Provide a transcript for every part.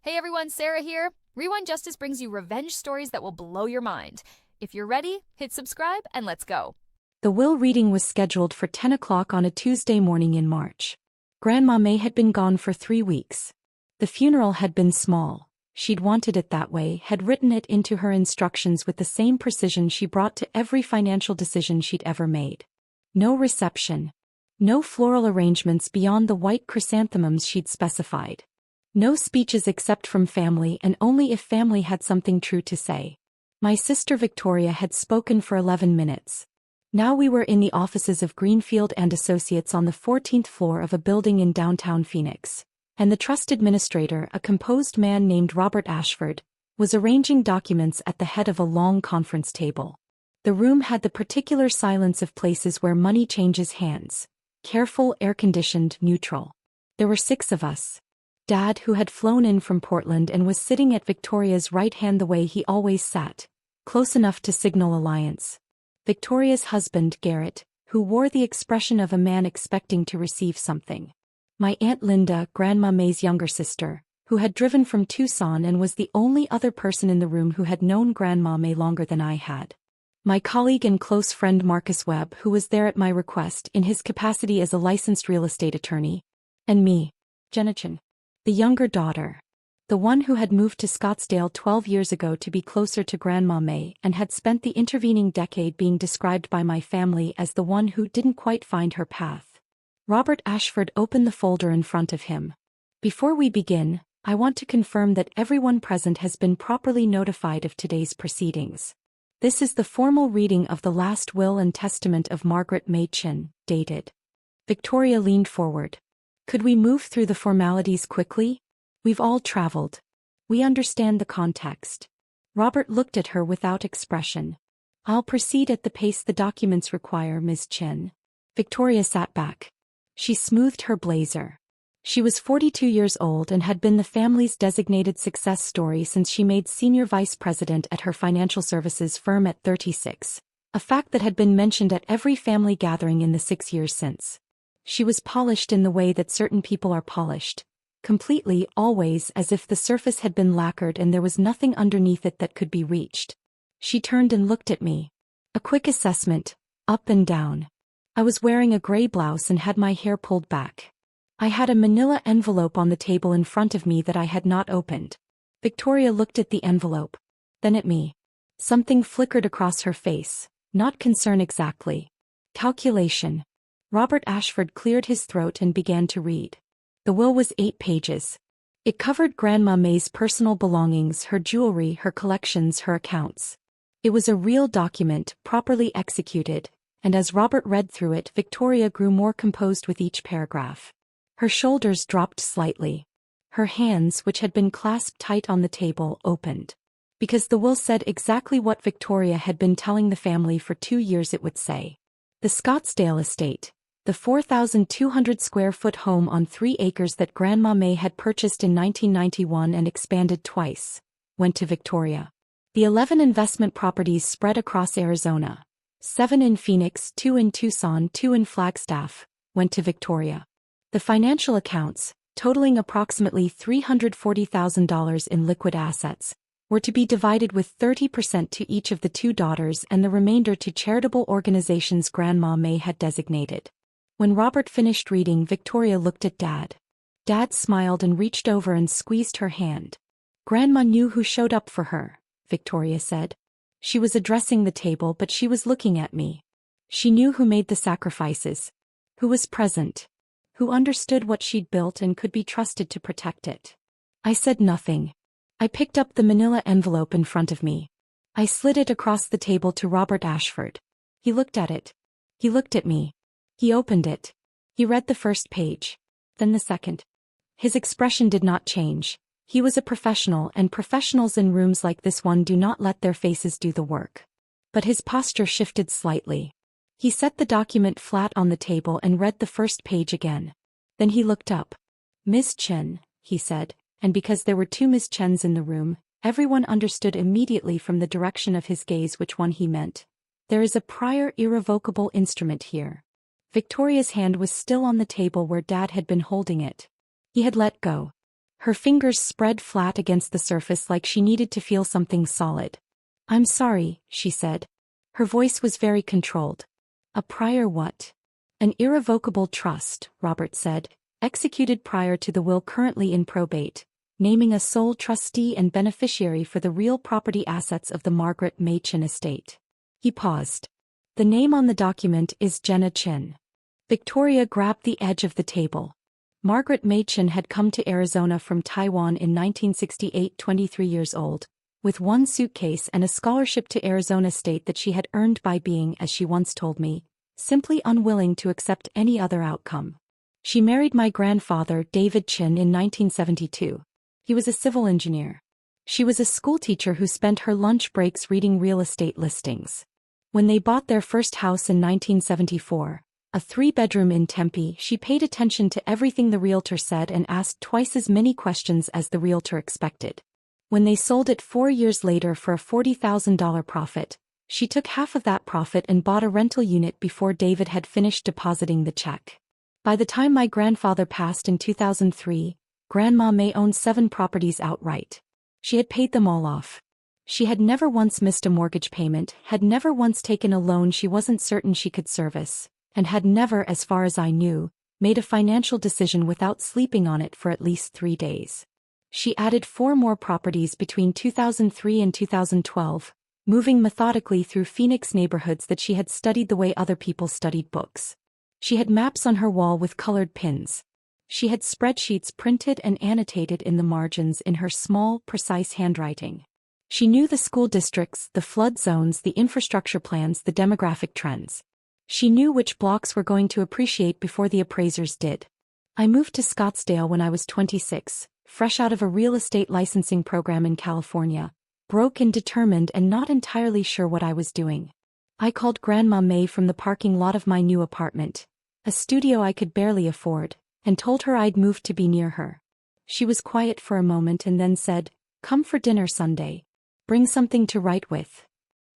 Hey everyone, Sarah here. Rewind Justice brings you revenge stories that will blow your mind. If you're ready, hit subscribe and let's go. The will reading was scheduled for 10 o'clock on a Tuesday morning in March. Grandma May had been gone for 3 weeks. The funeral had been small. She'd wanted it that way, had written it into her instructions with the same precision she brought to every financial decision she'd ever made. No reception. No floral arrangements beyond the white chrysanthemums she'd specified. No speeches except from family, and only if family had something true to say. My sister Victoria had spoken for 11 minutes. Now we were in the offices of Greenfield and Associates on the 14th floor of a building in downtown Phoenix, and the trust administrator, a composed man named Robert Ashford, was arranging documents at the head of a long conference table. The room had the particular silence of places where money changes hands. Careful, air-conditioned, neutral. There were 6 of us. Dad, who had flown in from Portland and was sitting at Victoria's right hand the way he always sat, close enough to signal alliance. Victoria's husband, Garrett, who wore the expression of a man expecting to receive something. My Aunt Linda, Grandma May's younger sister, who had driven from Tucson and was the only other person in the room who had known Grandma May longer than I had. My colleague and close friend Marcus Webb, who was there at my request in his capacity as a licensed real estate attorney. And me, Jenna Chin, the younger daughter. The one who had moved to Scottsdale 12 years ago to be closer to Grandma May and had spent the intervening decade being described by my family as the one who didn't quite find her path. Robert Ashford opened the folder in front of him. Before we begin, I want to confirm that everyone present has been properly notified of today's proceedings. This is the formal reading of the last will and testament of Margaret May Chin, dated. Victoria leaned forward. Could we move through the formalities quickly? We've all traveled. We understand the context. Robert looked at her without expression. I'll proceed at the pace the documents require, Ms. Chin. Victoria sat back. She smoothed her blazer. She was 42 years old and had been the family's designated success story since she made senior vice president at her financial services firm at 36, a fact that had been mentioned at every family gathering in the 6 years since. She was polished in the way that certain people are polished. Completely, always, as if the surface had been lacquered and there was nothing underneath it that could be reached. She turned and looked at me. A quick assessment, up and down. I was wearing a gray blouse and had my hair pulled back. I had a manila envelope on the table in front of me that I had not opened. Victoria looked at the envelope. Then at me. Something flickered across her face. Not concern exactly. Calculation. Robert Ashford cleared his throat and began to read. The will was 8 pages. It covered Grandma May's personal belongings, her jewelry, her collections, her accounts. It was a real document, properly executed, and as Robert read through it, Victoria grew more composed with each paragraph. Her shoulders dropped slightly. Her hands, which had been clasped tight on the table, opened. Because the will said exactly what Victoria had been telling the family for 2 years it would say. The Scottsdale estate, the 4,200 square foot home on 3 acres that Grandma May had purchased in 1991 and expanded twice, went to Victoria. The 11 investment properties spread across Arizona, 7 in Phoenix, 2 in Tucson, 2 in Flagstaff, went to Victoria. The financial accounts, totaling approximately $340,000 in liquid assets, were to be divided with 30% to each of the 2 daughters and the remainder to charitable organizations Grandma May had designated. When Robert finished reading, Victoria looked at Dad. Dad smiled and reached over and squeezed her hand. Grandma knew who showed up for her, Victoria said. She was addressing the table, but she was looking at me. She knew who made the sacrifices, who was present, who understood what she'd built and could be trusted to protect it. I said nothing. I picked up the manila envelope in front of me. I slid it across the table to Robert Ashford. He looked at it. He looked at me. He opened it. He read the first page. Then the second. His expression did not change. He was a professional, and professionals in rooms like this one do not let their faces do the work. But his posture shifted slightly. He set the document flat on the table and read the first page again. Then he looked up. Ms. Chin, he said, and because there were 2 Ms. Chens in the room, everyone understood immediately from the direction of his gaze which one he meant. There is a prior irrevocable instrument here. Victoria's hand was still on the table where Dad had been holding it. He had let go. Her fingers spread flat against the surface like she needed to feel something solid. "I'm sorry," she said. Her voice was very controlled. "A prior what?" "An irrevocable trust," Robert said, "executed prior to the will currently in probate, naming a sole trustee and beneficiary for the real property assets of the Margaret Machen estate." He paused. "The name on the document is Jenna Chin." Victoria grabbed the edge of the table. Margaret Machen had come to Arizona from Taiwan in 1968, 23 years old, with one suitcase and a scholarship to Arizona State that she had earned by being, as she once told me, simply unwilling to accept any other outcome. She married my grandfather, David Chin, in 1972. He was a civil engineer. She was a schoolteacher who spent her lunch breaks reading real estate listings. When they bought their first house in 1974, a 3-bedroom in Tempe, she paid attention to everything the realtor said and asked twice as many questions as the realtor expected. When they sold it 4 years later for a $40,000 profit, she took half of that profit and bought a rental unit before David had finished depositing the check. By the time my grandfather passed in 2003, Grandma May owned 7 properties outright. She had paid them all off. She had never once missed a mortgage payment, had never once taken a loan she wasn't certain she could service, and had never, as far as I knew, made a financial decision without sleeping on it for at least 3 days. She added 4 more properties between 2003 and 2012, moving methodically through Phoenix neighborhoods that she had studied the way other people studied books. She had maps on her wall with colored pins. She had spreadsheets printed and annotated in the margins in her small, precise handwriting. She knew the school districts, the flood zones, the infrastructure plans, the demographic trends. She knew which blocks were going to appreciate before the appraisers did. I moved to Scottsdale when I was 26, fresh out of a real estate licensing program in California, broke and determined and not entirely sure what I was doing. I called Grandma May from the parking lot of my new apartment, a studio I could barely afford, and told her I'd moved to be near her. She was quiet for a moment and then said, "Come for dinner Sunday. Bring something to write with."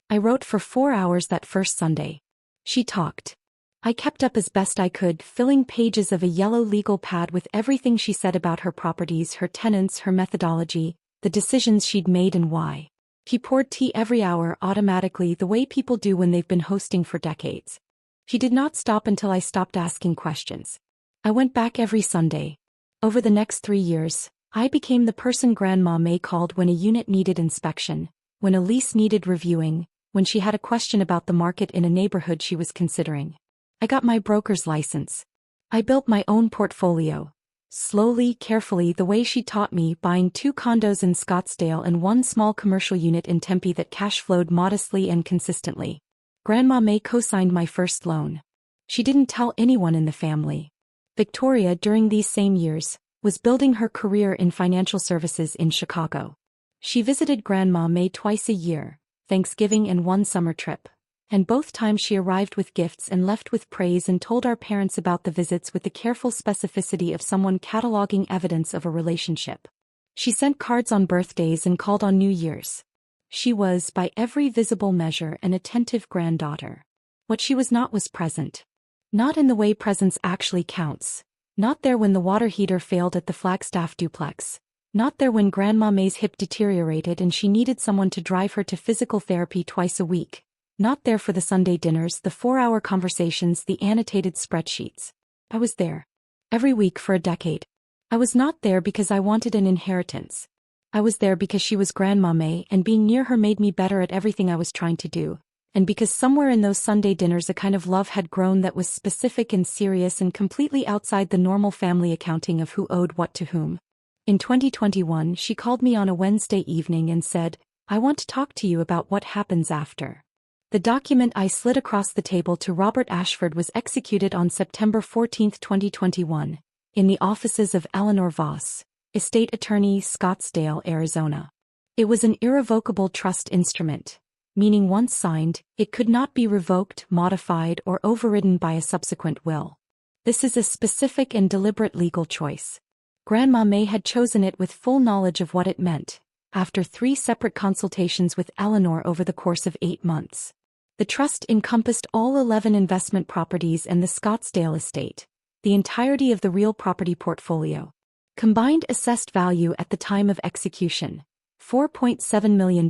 I wrote for 4 hours that first Sunday. She talked. I kept up as best I could, filling pages of a yellow legal pad with everything she said about her properties, her tenants, her methodology, the decisions she'd made and why. He poured tea every hour automatically, the way people do when they've been hosting for decades. He did not stop until I stopped asking questions. I went back every Sunday. Over the next 3 years, I became the person Grandma May called when a unit needed inspection, when a lease needed reviewing, when she had a question about the market in a neighborhood she was considering. I got my broker's license. I built my own portfolio. Slowly, carefully, the way she taught me, buying 2 condos in Scottsdale and 1 small commercial unit in Tempe that cash flowed modestly and consistently. Grandma May co-signed my first loan. She didn't tell anyone in the family. Victoria, during these same years, was building her career in financial services in Chicago. She visited Grandma May twice a year, Thanksgiving and 1 summer trip, and both times she arrived with gifts and left with praise and told our parents about the visits with the careful specificity of someone cataloging evidence of a relationship. She sent cards on birthdays and called on New Year's. She was, by every visible measure, an attentive granddaughter. What she was not was present. Not in the way presence actually counts. Not there when the water heater failed at the Flagstaff duplex. Not there when Grandma May's hip deteriorated and she needed someone to drive her to physical therapy twice a week. Not there for the Sunday dinners, the 4-hour conversations, the annotated spreadsheets. I was there. Every week for a decade. I was not there because I wanted an inheritance. I was there because she was Grandma May and being near her made me better at everything I was trying to do. And because somewhere in those Sunday dinners a kind of love had grown that was specific and serious and completely outside the normal family accounting of who owed what to whom. In 2021, she called me on a Wednesday evening and said, "I want to talk to you about what happens after." The document I slid across the table to Robert Ashford was executed on September 14, 2021, in the offices of Eleanor Voss, Estate Attorney, Scottsdale, Arizona. It was an irrevocable trust instrument, meaning once signed, it could not be revoked, modified, or overridden by a subsequent will. This is a specific and deliberate legal choice. Grandma May had chosen it with full knowledge of what it meant, after 3 separate consultations with Eleanor over the course of 8 months. The trust encompassed all 11 investment properties and the Scottsdale estate, the entirety of the real property portfolio. Combined assessed value at the time of execution, $4.7 million.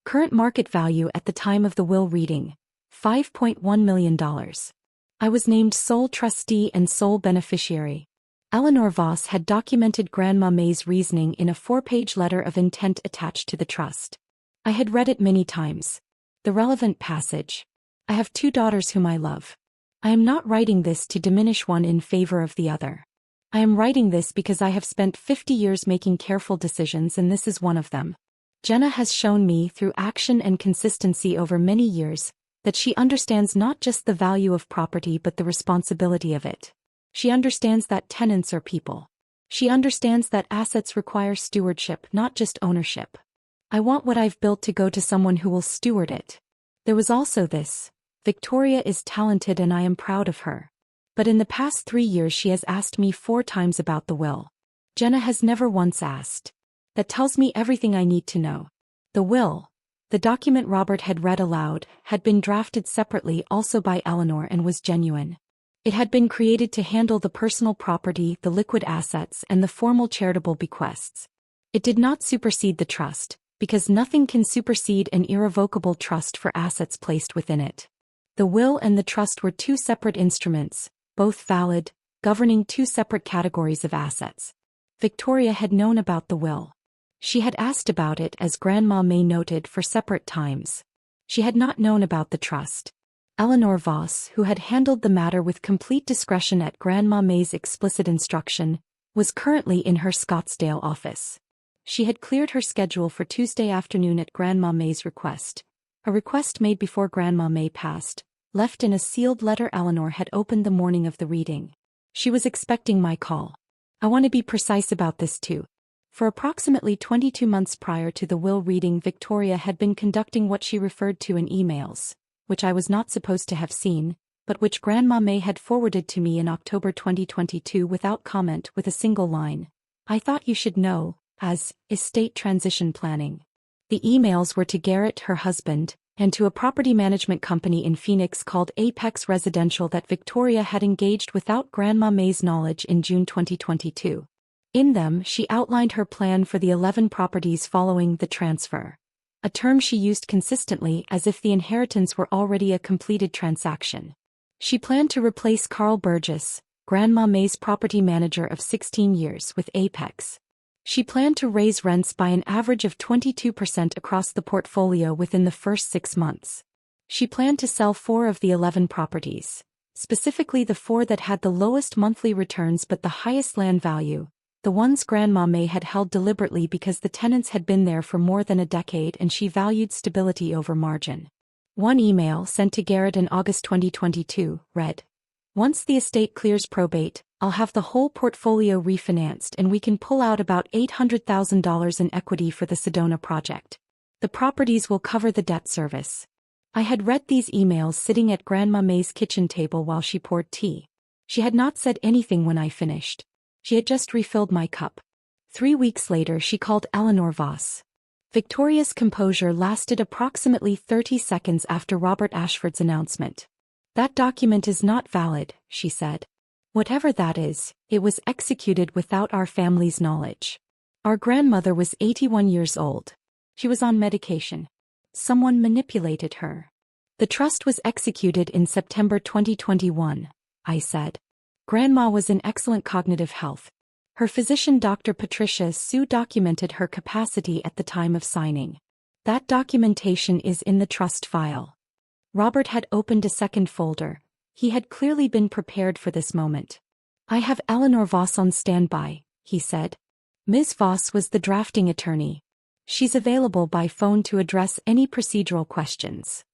Current market value at the time of the will reading, $5.1 million. I was named sole trustee and sole beneficiary. Eleanor Voss had documented Grandma May's reasoning in a 4-page letter of intent attached to the trust. I had read it many times. The relevant passage. I have 2 daughters whom I love. I am not writing this to diminish one in favor of the other. I am writing this because I have spent 50 years making careful decisions, and this is one of them. Jenna has shown me through action and consistency over many years that she understands not just the value of property but the responsibility of it. She understands that tenants are people. She understands that assets require stewardship, not just ownership. I want what I've built to go to someone who will steward it. There was also this. Victoria is talented and I am proud of her. But in the past 3 years she has asked me 4 times about the will. Jenna has never once asked. That tells me everything I need to know. The will, the document Robert had read aloud, had been drafted separately also by Eleanor and was genuine. It had been created to handle the personal property, the liquid assets, and the formal charitable bequests. It did not supersede the trust, because nothing can supersede an irrevocable trust for assets placed within it. The will and the trust were 2 separate instruments, both valid, governing 2 separate categories of assets. Victoria had known about the will. She had asked about it, as Grandma May noted, for separate times. She had not known about the trust. Eleanor Voss, who had handled the matter with complete discretion at Grandma May's explicit instruction, was currently in her Scottsdale office. She had cleared her schedule for Tuesday afternoon at Grandma May's request, a request made before Grandma May passed, left in a sealed letter Eleanor had opened the morning of the reading. She was expecting my call. I want to be precise about this too. For approximately 22 months prior to the will reading, Victoria had been conducting what she referred to in emails, which I was not supposed to have seen, but which Grandma May had forwarded to me in October 2022 without comment, with a single line. I thought you should know, as estate transition planning. The emails were to Garrett, her husband, and to a property management company in Phoenix called Apex Residential that Victoria had engaged without Grandma May's knowledge in June 2022. In them, she outlined her plan for the 11 properties following the transfer, a term she used consistently as if the inheritance were already a completed transaction. She planned to replace Carl Burgess, Grandma May's property manager of 16 years, with Apex. She planned to raise rents by an average of 22% across the portfolio within the first 6 months. She planned to sell 4 of the 11 properties, specifically the 4 that had the lowest monthly returns but the highest land value, the ones Grandma May had held deliberately because the tenants had been there for more than a decade and she valued stability over margin. One email sent to Garrett in August 2022 read, "Once the estate clears probate, I'll have the whole portfolio refinanced and we can pull out about $800,000 in equity for the Sedona project. The properties will cover the debt service." I had read these emails sitting at Grandma May's kitchen table while she poured tea. She had not said anything when I finished. She had just refilled my cup. 3 weeks later she called Eleanor Voss. Victoria's composure lasted approximately 30 seconds after Robert Ashford's announcement. "That document is not valid," she said. "Whatever that is, it was executed without our family's knowledge. Our grandmother was 81 years old. She was on medication. Someone manipulated her. The trust was executed in September 2021, I said. Grandma was in excellent cognitive health. Her physician Dr. Patricia Sue documented her capacity at the time of signing. That documentation is in the trust file." Robert had opened a second folder. He had clearly been prepared for this moment. "I have Eleanor Voss on standby," he said. Ms. Voss was the drafting attorney. "She's available by phone to address any procedural questions."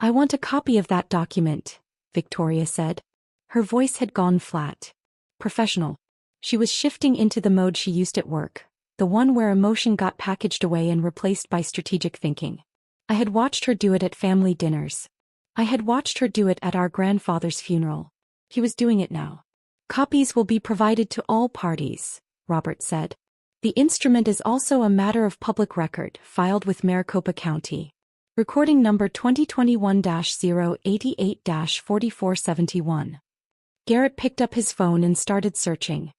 "I want a copy of that document," Victoria said. Her voice had gone flat. Professional. She was shifting into the mode she used at work, the one where emotion got packaged away and replaced by strategic thinking. I had watched her do it at family dinners. I had watched her do it at our grandfather's funeral. He was doing it now. "Copies will be provided to all parties," Robert said. "The instrument is also a matter of public record, filed with Maricopa County. Recording number 2021-088-4471. Garrett picked up his phone and started searching.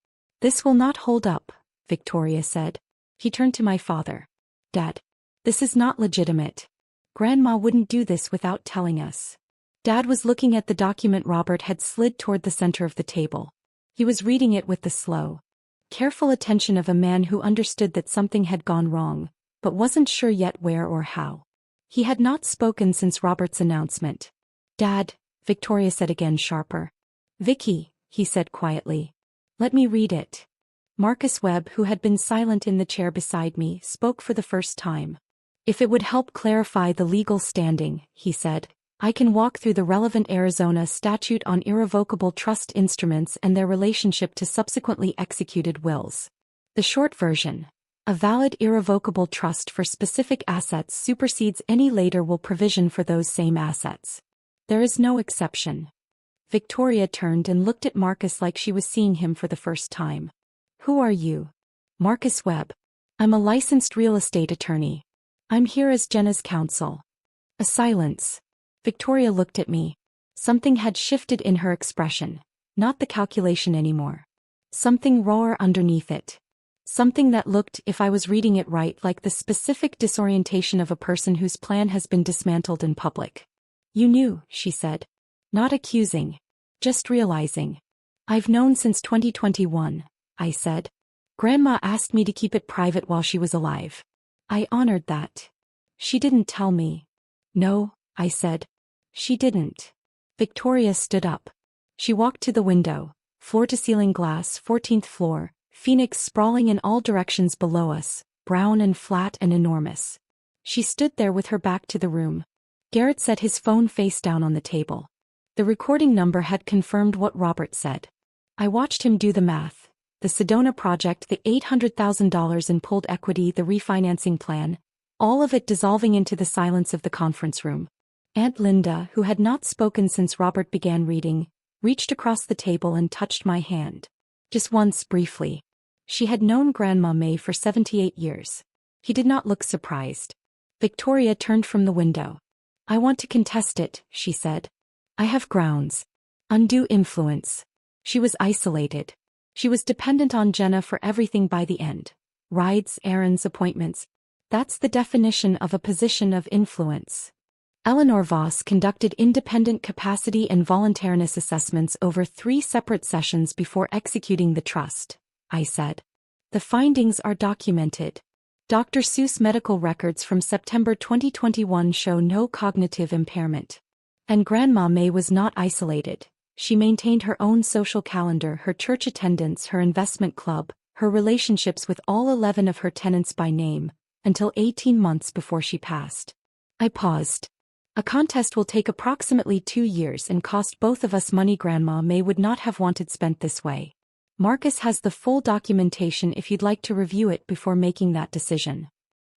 This will not hold up, Victoria said. He turned to my father. Dad, this is not legitimate. Grandma wouldn't do this without telling us. Dad was looking at the document Robert had slid toward the center of the table. He was reading it with the slow, careful attention of a man who understood that something had gone wrong, but wasn't sure yet where or how. He had not spoken since Robert's announcement. Dad, Victoria said again sharper. Vicky, he said quietly. Let me read it. Marcus Webb, who had been silent in the chair beside me, spoke for the first time. If it would help clarify the legal standing, he said, I can walk through the relevant Arizona statute on irrevocable trust instruments and their relationship to subsequently executed wills. The short version. A valid irrevocable trust for specific assets supersedes any later will provision for those same assets. There is no exception. Victoria turned and looked at Marcus like she was seeing him for the first time. Who are you? Marcus Webb. I'm a licensed real estate attorney. I'm here as Jenna's counsel. A silence. Victoria looked at me. Something had shifted in her expression. Not the calculation anymore. Something rawer underneath it. Something that looked, if I was reading it right, like the specific disorientation of a person whose plan has been dismantled in public. You knew, she said. Not accusing. Just realizing. I've known since 2021, I said. Grandma asked me to keep it private while she was alive. I honored that. She didn't tell me. No, I said. She didn't. Victoria stood up. She walked to the window. Floor-to-ceiling glass, 14th floor, Phoenix sprawling in all directions below us, brown and flat and enormous. She stood there with her back to the room. Garrett set his phone face down on the table. The recording number had confirmed what Robert said. I watched him do the math. The Sedona project, the $800,000 in pooled equity, the refinancing plan, all of it dissolving into the silence of the conference room. Aunt Linda, who had not spoken since Robert began reading, reached across the table and touched my hand. Just once, briefly. She had known Grandma May for 78 years. He did not look surprised. Victoria turned from the window. I want to contest it, she said. I have grounds. Undue influence. She was isolated. She was dependent on Jenna for everything by the end. Rides, errands, appointments. That's the definition of a position of influence. Eleanor Voss conducted independent capacity and voluntariness assessments over 3 separate sessions before executing the trust, I said. The findings are documented. Dr. Seuss medical records from September 2021 show no cognitive impairment. And Grandma May was not isolated. She maintained her own social calendar, her church attendance, her investment club, her relationships with all 11 of her tenants by name, until 18 months before she passed. I paused. A contest will take approximately 2 years and cost both of us money. Grandma May would not have wanted spent this way. Marcus has the full documentation if you'd like to review it before making that decision.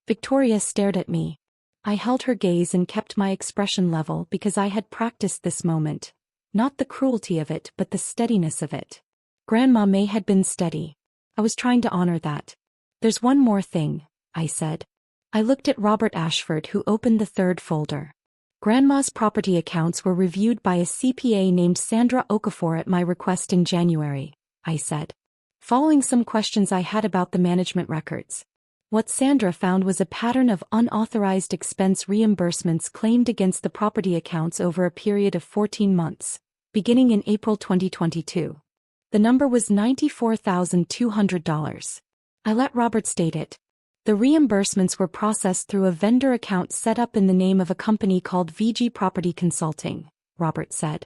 Victoria stared at me. I held her gaze and kept my expression level because I had practiced this moment. Not the cruelty of it, but the steadiness of it. Grandma May had been steady. I was trying to honor that. There's one more thing, I said. I looked at Robert Ashford, who opened the 3rd folder. Grandma's property accounts were reviewed by a CPA named Sandra Okafor at my request in January, I said. Following some questions I had about the management records. What Sandra found was a pattern of unauthorized expense reimbursements claimed against the property accounts over a period of 14 months, beginning in April 2022. The number was $94,200. I let Robert state it. The reimbursements were processed through a vendor account set up in the name of a company called VG Property Consulting, Robert said.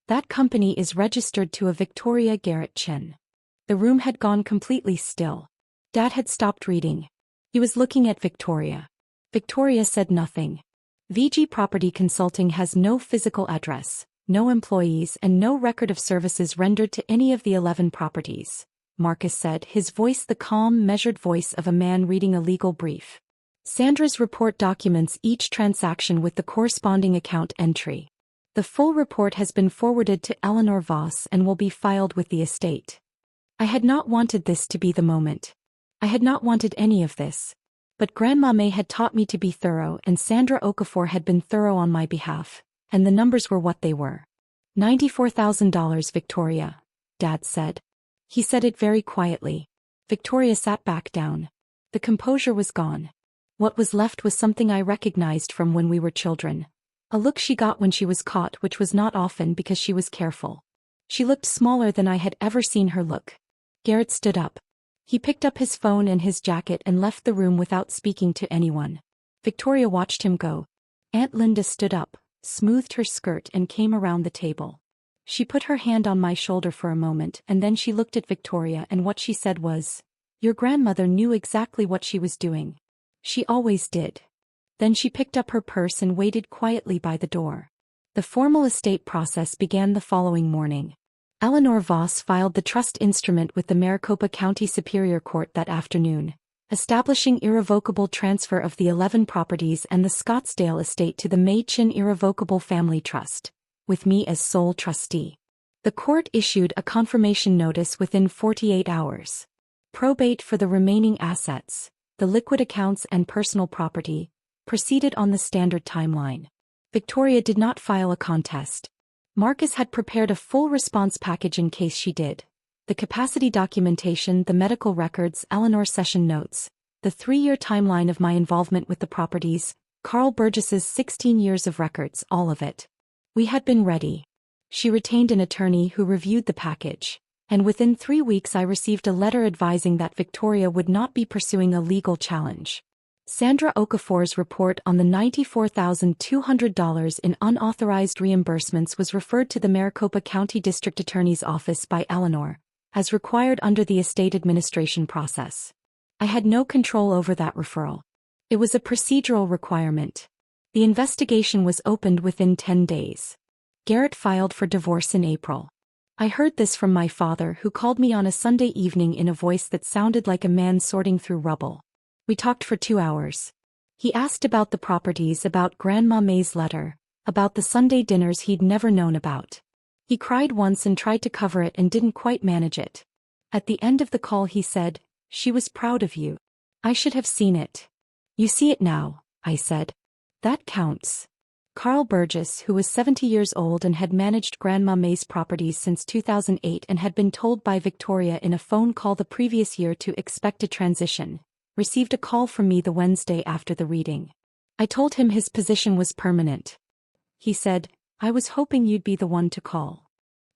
That company is registered to a Victoria Garrett Chin. The room had gone completely still. Dad had stopped reading. He was looking at Victoria. Victoria said nothing. VG Property Consulting has no physical address, no employees, and no record of services rendered to any of the 11 properties, Marcus said, his voice the calm, measured voice of a man reading a legal brief. Sandra's report documents each transaction with the corresponding account entry. The full report has been forwarded to Eleanor Voss and will be filed with the estate. I had not wanted this to be the moment. I had not wanted any of this. But Grandma May had taught me to be thorough, and Sandra Okafor had been thorough on my behalf, and the numbers were what they were. $94,000, Victoria, Dad said. He said it very quietly. Victoria sat back down. The composure was gone. What was left was something I recognized from when we were children. A look she got when she was caught, which was not often because she was careful. She looked smaller than I had ever seen her look. Garrett stood up. He picked up his phone and his jacket and left the room without speaking to anyone. Victoria watched him go. Aunt Linda stood up, smoothed her skirt and came around the table. She put her hand on my shoulder for a moment and then she looked at Victoria and what she said was, "Your grandmother knew exactly what she was doing. She always did." Then she picked up her purse and waited quietly by the door. The formal estate process began the following morning. Eleanor Voss filed the trust instrument with the Maricopa County Superior Court that afternoon, establishing irrevocable transfer of the 11 properties and the Scottsdale estate to the May-Chin Irrevocable Family Trust, with me as sole trustee. The court issued a confirmation notice within 48 hours. Probate for the remaining assets, the liquid accounts and personal property, proceeded on the standard timeline. Victoria did not file a contest. Marcus had prepared a full response package in case she did. The capacity documentation, the medical records, Eleanor's session notes, the 3-year timeline of my involvement with the properties, Carl Burgess's 16 years of records, all of it. We had been ready. She retained an attorney who reviewed the package, and within 3 weeks I received a letter advising that Victoria would not be pursuing a legal challenge. Sandra Okafor's report on the $94,200 in unauthorized reimbursements was referred to the Maricopa County District Attorney's Office by Eleanor, as required under the estate administration process. I had no control over that referral. It was a procedural requirement. The investigation was opened within 10 days. Garrett filed for divorce in April. I heard this from my father, who called me on a Sunday evening in a voice that sounded like a man sorting through rubble. We talked for 2 hours. He asked about the properties, about Grandma May's letter, about the Sunday dinners he'd never known about. He cried once and tried to cover it and didn't quite manage it. At the end of the call he said, "She was proud of you. I should have seen it." "You see it now," I said. "That counts." Carl Burgess, who was 70 years old and had managed Grandma May's properties since 2008 and had been told by Victoria in a phone call the previous year to expect a transition, received a call from me the Wednesday after the reading. I told him his position was permanent. He said, "I was hoping you'd be the one to call."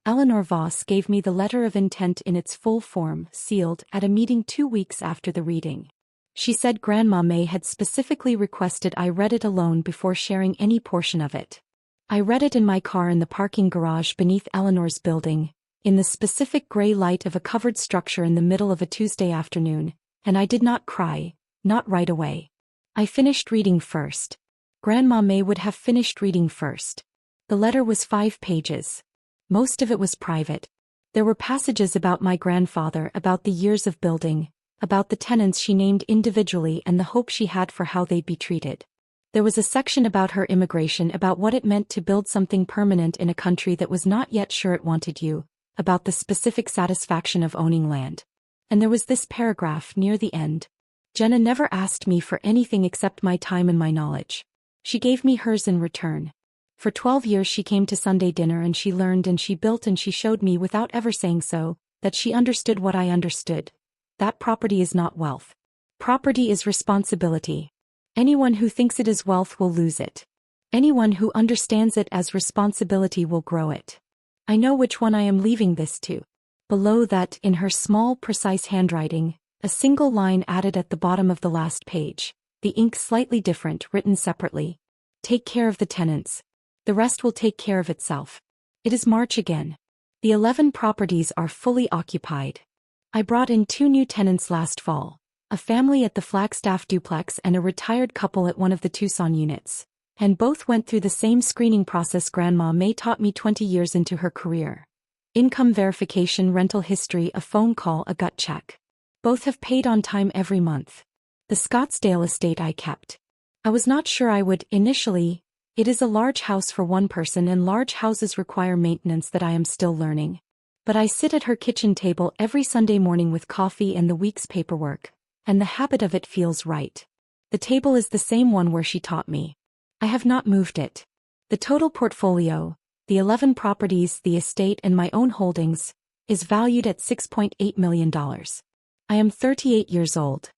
Eleanor Voss gave me the letter of intent in its full form, sealed, at a meeting 2 weeks after the reading. She said Grandma May had specifically requested I read it alone before sharing any portion of it. I read it in my car in the parking garage beneath Eleanor's building, in the specific gray light of a covered structure in the middle of a Tuesday afternoon, and I did not cry, not right away. I finished reading first. Grandma May would have finished reading first. The letter was 5 pages. Most of it was private. There were passages about my grandfather, about the years of building, about the tenants she named individually and the hope she had for how they'd be treated. There was a section about her immigration, about what it meant to build something permanent in a country that was not yet sure it wanted you, about the specific satisfaction of owning land. And there was this paragraph near the end. Jenna never asked me for anything except my time and my knowledge. She gave me hers in return. For 12 years she came to Sunday dinner and she learned and she built and she showed me without ever saying so, that she understood what I understood. That property is not wealth. Property is responsibility. Anyone who thinks it is wealth will lose it. Anyone who understands it as responsibility will grow it. I know which one I am leaving this to. Below that, in her small, precise handwriting, a single line added at the bottom of the last page, the ink slightly different, written separately. Take care of the tenants. The rest will take care of itself. It is March again. The 11 properties are fully occupied. I brought in 2 new tenants last fall, a family at the Flagstaff duplex and a retired couple at one of the Tucson units, and both went through the same screening process Grandma May taught me 20 years into her career. Income verification, rental history, a phone call, a gut check. Both have paid on time every month. The Scottsdale estate I kept. I was not sure I would, initially. It is a large house for one person and large houses require maintenance that I am still learning. But I sit at her kitchen table every Sunday morning with coffee and the week's paperwork, and the habit of it feels right. The table is the same one where she taught me. I have not moved it. The total portfolio, the 11 properties, the estate and my own holdings, is valued at $6.8 million. I am 38 years old.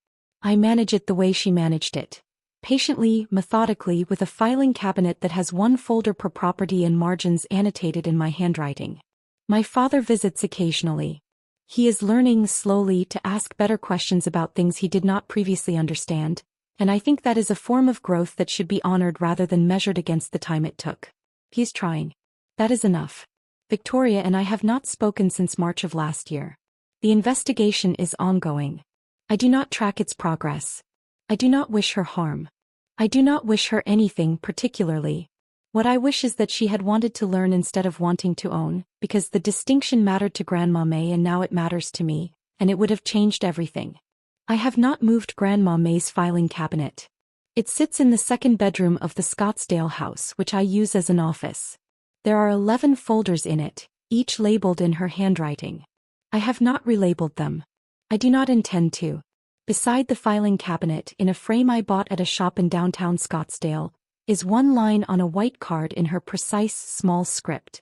I manage it the way she managed it. Patiently, methodically, with a filing cabinet that has one folder per property and margins annotated in my handwriting. My father visits occasionally. He is learning slowly to ask better questions about things he did not previously understand, and I think that is a form of growth that should be honored rather than measured against the time it took. He's trying. That is enough. Victoria and I have not spoken since March of last year. The investigation is ongoing. I do not track its progress. I do not wish her harm. I do not wish her anything particularly. What I wish is that she had wanted to learn instead of wanting to own, because the distinction mattered to Grandma May and now it matters to me, and it would have changed everything. I have not moved Grandma May's filing cabinet. It sits in the second bedroom of the Scottsdale house, which I use as an office. There are 11 folders in it, each labeled in her handwriting. I have not relabeled them. I do not intend to. Beside the filing cabinet, in a frame I bought at a shop in downtown Scottsdale, is one line on a white card in her precise, small script.